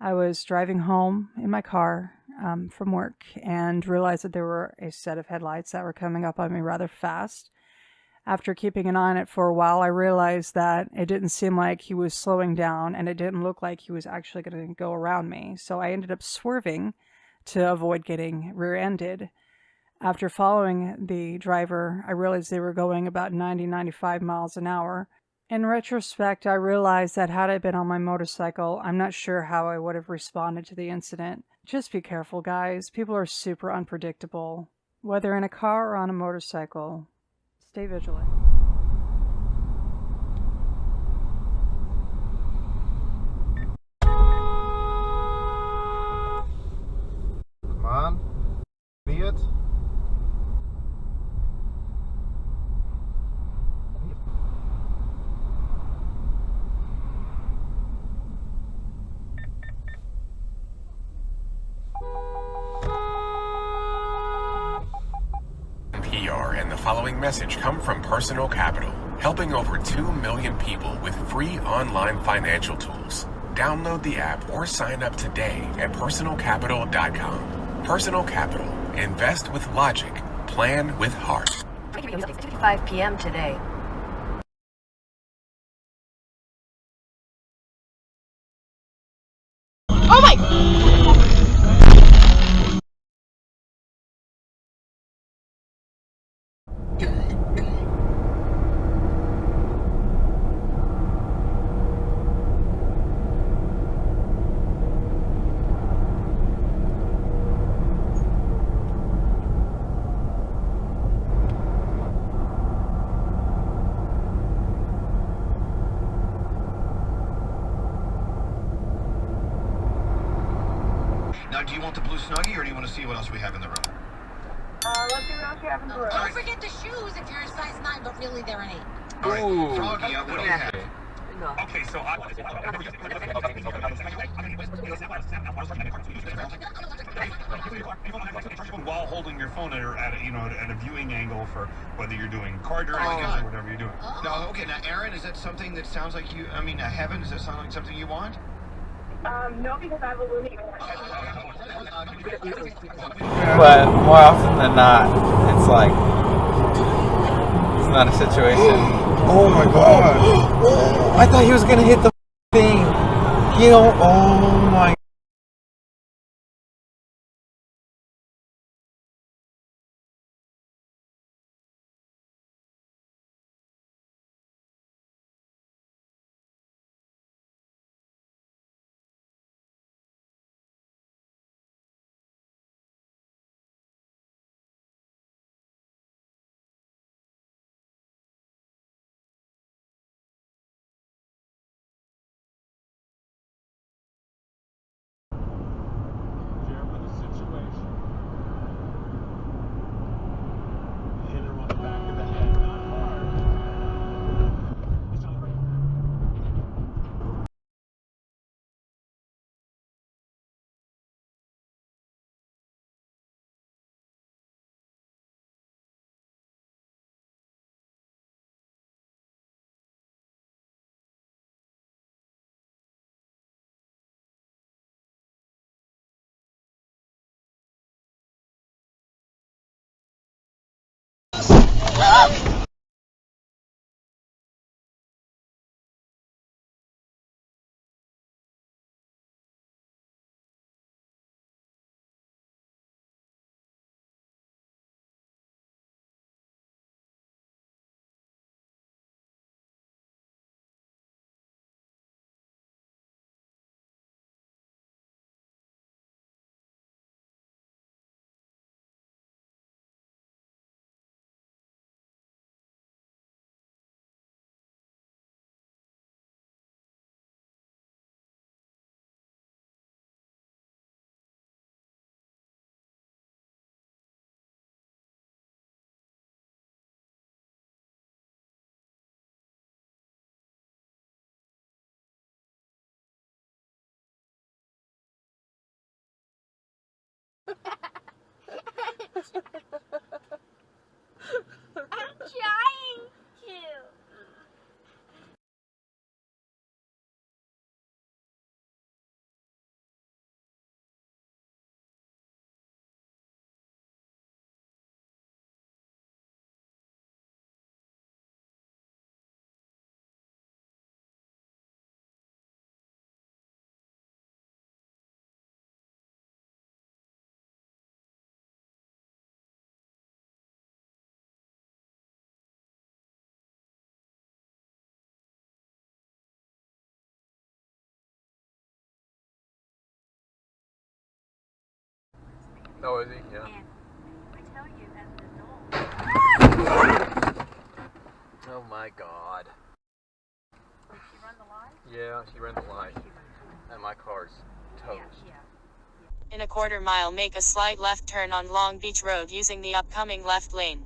I was driving home in my car from work and realized that there were a set of headlights that were coming up on me rather fast. After keeping an eye on it for a while, I realized that it didn't seem like he was slowing down and it didn't look like he was actually going to go around me. So I ended up swerving to avoid getting rear-ended. After following the driver, I realized they were going about 90-95 miles an hour. In retrospect, I realized that had I been on my motorcycle, I'm not sure how I would have responded to the incident. Just be careful, guys. People are super unpredictable. Whether in a car or on a motorcycle, stay vigilant. Come on. Idiot. PR and the following message come from Personal Capital, helping over 2 million people with free online financial tools. Download the app or sign up today at personalcapital.com. Personal Capital. Invest with logic. Plan with heart. 5 p.m. today. Oh my! Now, do you want the blue Snuggie, or do you want to see what else we have in the room? Let's see what else you have in the room. Don't forget the shoes if you're a size 9, but really they're an 8. All right, Froggy, what do you have? Okay, so while holding your phone at a viewing angle for whether you're doing car directions or whatever you're doing. No, okay. Now, Aaron, is that something that sounds like you? I mean, Heaven, does that sound like something you want? No, because I have a loony. But more often than not, it's like it's not a situation. Oh my god. I thought he was gonna hit the thing. Oh my. I'm trying to. Oh, is he? Yeah. And I tell you, as an adult, Oh my God. did she run the light? Yeah, she ran the light. And my car's toast. Yeah. In a quarter mile, make a slight left turn on Long Beach Road using the upcoming left lane.